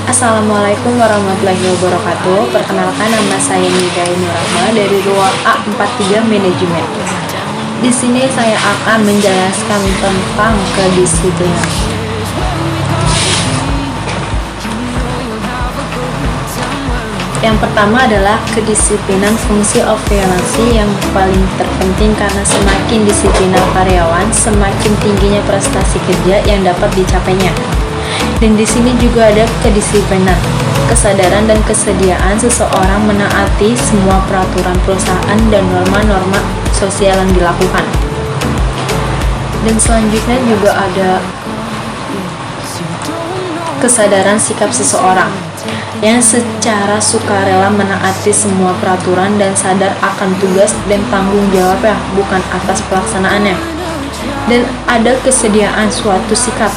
Assalamualaikum warahmatullahi wabarakatuh. Perkenalkan, nama saya Nida Nurahma dari Ruang A43 Manajemen. Di sini saya akan menjelaskan tentang kedisiplinan. Yang pertama adalah kedisiplinan fungsi evaluasi yang paling terpenting, karena semakin disipliner karyawan, semakin tingginya prestasi kerja yang dapat dicapainya. Dan di sini juga ada kedisiplinan, kesadaran dan kesediaan seseorang menaati semua peraturan perusahaan dan norma-norma sosial yang dilakukan. Dan selanjutnya juga ada kesadaran sikap seseorang yang secara sukarela menaati semua peraturan dan sadar akan tugas dan tanggung jawabnya, bukan atas pelaksanaannya. Dan ada kesediaan suatu sikap,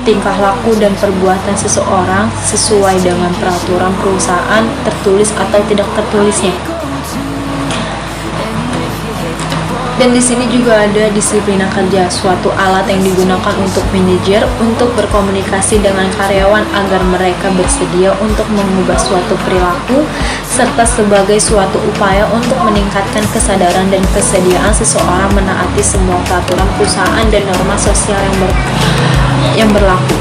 tingkah laku dan perbuatan seseorang sesuai dengan peraturan perusahaan, tertulis atau tidak tertulisnya. Dan di sini juga ada disiplin kerja, suatu alat yang digunakan untuk manajer untuk berkomunikasi dengan karyawan agar mereka bersedia untuk mengubah suatu perilaku, serta sebagai suatu upaya untuk meningkatkan kesadaran dan kesediaan seseorang menaati semua peraturan perusahaan dan norma sosial yang berlaku.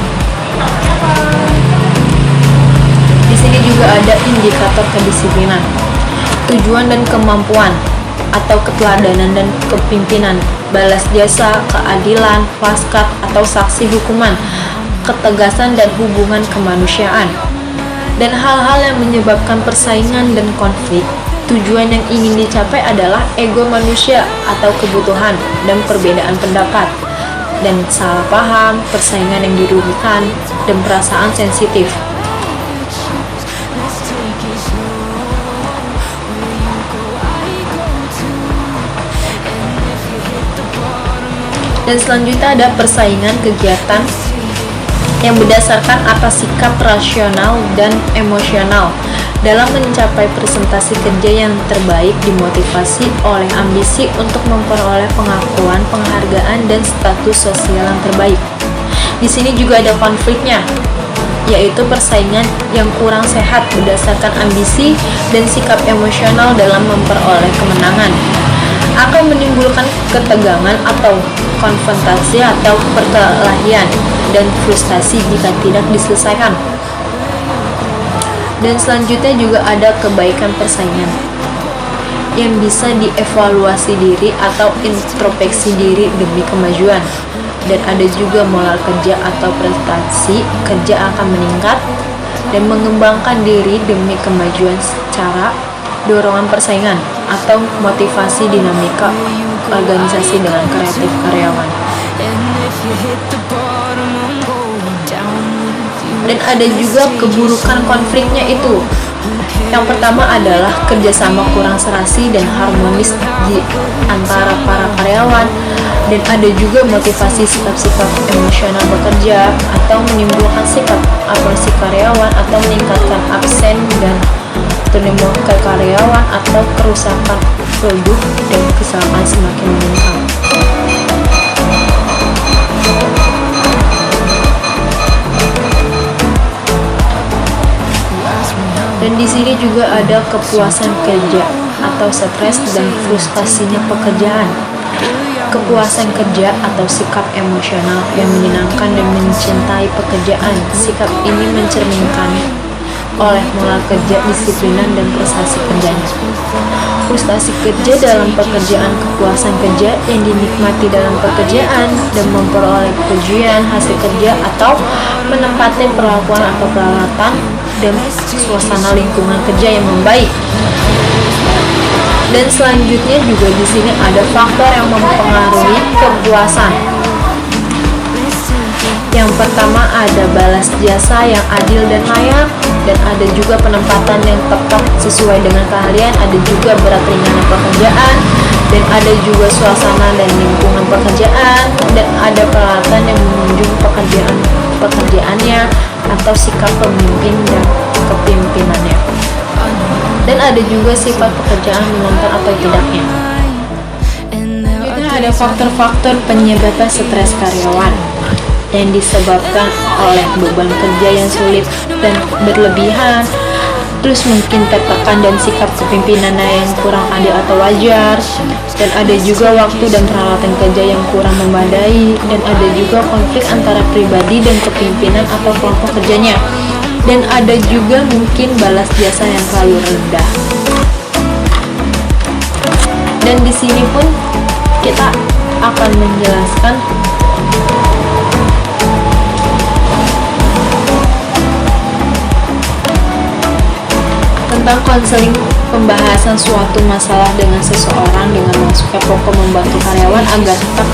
Di sini juga ada indikator kedisiplinan, tujuan dan kemampuan atau keteladanan dan kepimpinan, balas jasa, keadilan, waskat atau saksi hukuman, ketegasan dan hubungan kemanusiaan. Dan hal-hal yang menyebabkan persaingan dan konflik. Tujuan yang ingin dicapai adalah ego manusia atau kebutuhan dan perbedaan pendapat, dan salah paham, persaingan yang dirugikan, dan perasaan sensitif. Dan selanjutnya ada persaingan kegiatan yang berdasarkan atas sikap rasional dan emosional dalam mencapai presentasi kerja yang terbaik, dimotivasi oleh ambisi untuk memperoleh pengakuan, penghargaan, dan status sosial yang terbaik. Di sini juga ada konfliknya, yaitu persaingan yang kurang sehat berdasarkan ambisi dan sikap emosional dalam memperoleh kemenangan akan menimbulkan ketegangan atau konfrontasi atau perkelahian dan frustasi jika tidak diselesaikan. Dan selanjutnya juga ada kebaikan persaingan yang bisa dievaluasi diri atau introspeksi diri demi kemajuan. Dan ada juga moral kerja atau prestasi kerja akan meningkat dan mengembangkan diri demi kemajuan secara dorongan persaingan atau motivasi dinamika organisasi dengan kreatif karyawan. Dan ada juga keburukan konfliknya itu. Yang pertama adalah kerjasama kurang serasi dan harmonis di antara para karyawan. Dan ada juga motivasi sikap-sikap emosional bekerja atau menimbulkan sikap apresi karyawan atau meningkatkan absen dan turnover ke karyawan atau kerusakan produk dan kesalahan semakin meningkat. Dan di sini juga ada kepuasan kerja atau stres dan frustasinya pekerjaan. Kepuasan kerja atau sikap emosional yang menyenangkan dan mencintai pekerjaan. Sikap ini mencerminkan oleh moral kerja, disiplinan, dan prestasi kerjanya. Frustasi kerja dalam pekerjaan, kepuasan kerja yang dinikmati dalam pekerjaan dan memperoleh pujian hasil kerja atau menempati perlakuan atau peralatan dan suasana lingkungan kerja yang membaik. Dan selanjutnya juga di sini ada faktor yang mempengaruhi kepuasan. Yang pertama ada balas jasa yang adil dan layak, dan ada juga penempatan yang tepat sesuai dengan keahlian, ada juga berat ringan pekerjaan, dan ada juga suasana dan lingkungan pekerjaan, dan ada peralatan yang menunjang pekerjaannya atau sikap pemimpin dan kepimpinannya. Dan ada juga sifat pekerjaan menonton atau tidaknya. Jadi ada faktor-faktor penyebab stres karyawan. yang disebabkan oleh beban kerja yang sulit dan berlebihan, terus mungkin tertekan dan sikap kepemimpinannya yang kurang adil atau wajar, dan ada juga waktu dan peralatan kerja yang kurang memadai, dan ada juga konflik antara pribadi dan kepemimpinan atau kelompok kerjanya, dan ada juga mungkin balas jasa yang terlalu rendah. Dan di sini pun kita akan menjelaskan tentang konseling, pembahasan suatu masalah dengan seseorang dengan maksudnya pokok membantu karyawan agar tetap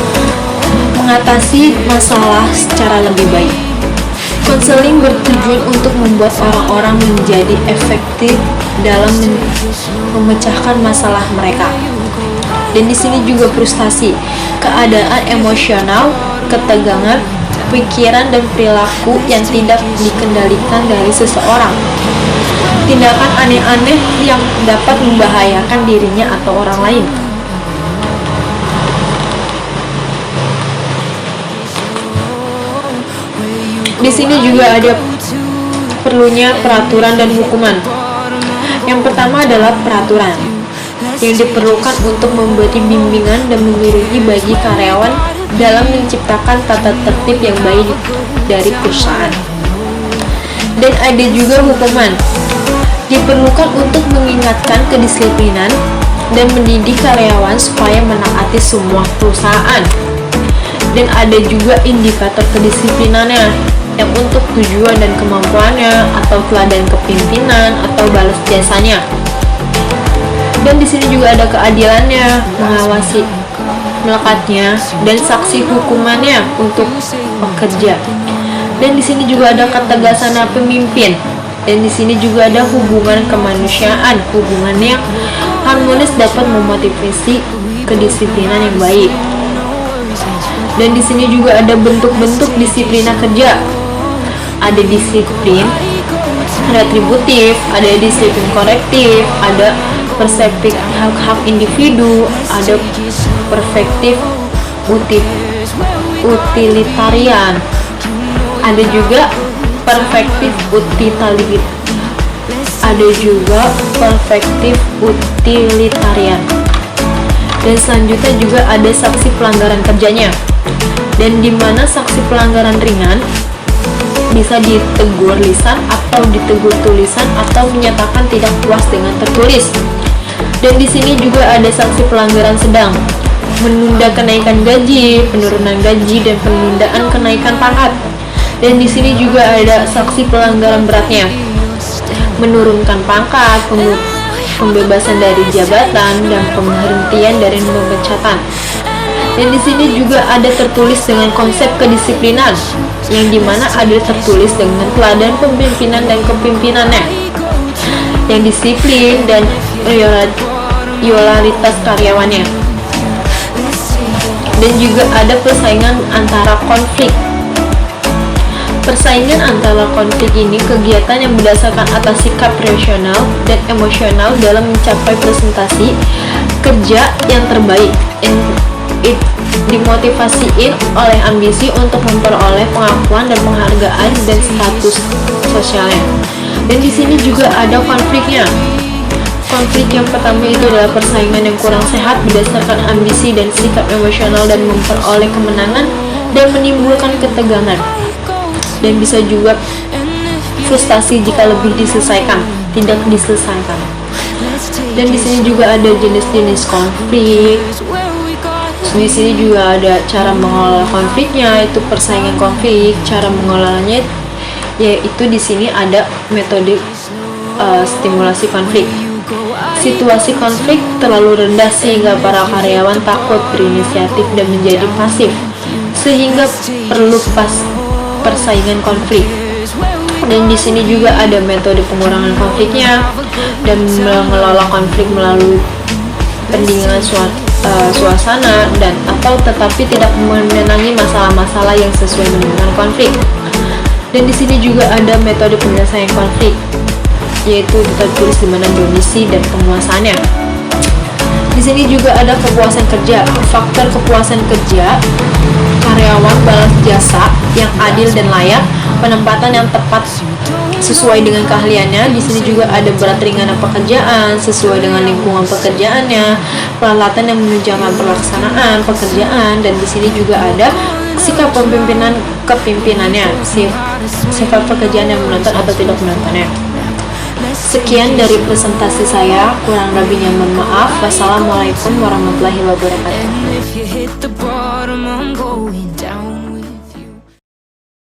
mengatasi masalah secara lebih baik. Konseling bertujuan untuk membuat orang-orang menjadi efektif dalam memecahkan masalah mereka. Dan di sini juga frustasi, keadaan emosional, ketegangan, pikiran dan perilaku yang tidak dikendalikan dari seseorang. Tindakan aneh-aneh yang dapat membahayakan dirinya atau orang lain. Di sini juga ada perlunya peraturan dan hukuman. Yang pertama adalah peraturan yang diperlukan untuk memberi bimbingan dan membimbingi bagi karyawan dalam menciptakan tata tertib yang baik dari perusahaan. Dan ada juga hukuman, diperlukan untuk mengingatkan kedisiplinan dan mendidik karyawan supaya menaati semua perusahaan. Dan ada juga indikator kedisiplinannya yang untuk tujuan dan kemampuannya atau teladan kepemimpinan atau balas jasanya. Dan di sini juga ada keadilannya, mengawasi melekatnya dan saksi hukumannya untuk pekerja. Dan di sini juga ada ketegasan pemimpin. Dan di sini juga ada hubungan kemanusiaan, hubungan yang harmonis dapat memotivasi kedisiplinan yang baik. Dan di sini juga ada bentuk-bentuk disiplin kerja. Ada disiplin retributif, ada disiplin korektif, ada perspektif hak-hak individu, ada perspektif utilitarian, ada juga perspektif utilitarian. Dan selanjutnya juga ada sanksi pelanggaran kerjanya. Dan di mana sanksi pelanggaran ringan bisa ditegur lisan atau ditegur tulisan atau menyatakan tidak puas dengan tertulis. Dan di sini juga ada sanksi pelanggaran sedang, menunda kenaikan gaji, penurunan gaji, dan penundaan kenaikan pangkat. Dan di sini juga ada sanksi pelanggaran beratnya, menurunkan pangkat, pembebasan dari jabatan, dan pemberhentian dari pemecatan. Dan di sini juga ada tertulis dengan konsep kedisiplinan, yang dimana ada tertulis dengan teladan pemimpinan dan kepemimpinannya, yang disiplin dan loyalitas karyawannya. Dan juga ada persaingan antara konflik. Persaingan antara konflik ini kegiatan yang berdasarkan atas sikap rasional dan emosional dalam mencapai presentasi kerja yang terbaik. Dimotivasiin oleh ambisi untuk memperoleh pengakuan dan penghargaan dan status sosialnya. Dan di sini juga ada konfliknya. Konflik yang pertama itu adalah persaingan yang kurang sehat berdasarkan ambisi dan sikap emosional dan memperoleh kemenangan dan menimbulkan ketegangan. Dan bisa juga frustasi jika lebih tidak diselesaikan. Dan di sini juga ada jenis-jenis konflik. Di sini juga ada cara mengelola konfliknya, itu persaingan konflik. Cara mengelolanya yaitu di sini ada metode stimulasi konflik. Situasi konflik terlalu rendah sehingga para karyawan takut berinisiatif dan menjadi pasif, sehingga perlu persaingan konflik. Dan di sini juga ada metode pengurangan konfliknya dan mengelola konflik melalui pendinginan suasana dan atau tetapi tidak menenangi masalah-masalah yang sesuai dengan konflik. Dan di sini juga ada metode penyelesaian konflik, yaitu tertulis di mana domisi dan penguasaannya. Di sini juga ada kepuasan kerja. Faktor kepuasan kerja, karyawan balas jasa yang adil dan layak, penempatan yang tepat sesuai dengan keahliannya. Di sini juga ada berat ringan pekerjaan sesuai dengan lingkungan pekerjaannya, peralatan yang menunjang pelaksanaan pekerjaan, dan di sini juga ada sikap kepimpinannya, sifat pekerjaan yang menonton atau tidak menontonnya. Sekian dari presentasi saya, kurang lebihnya mohon maaf. Wassalamualaikum warahmatullahi wabarakatuh.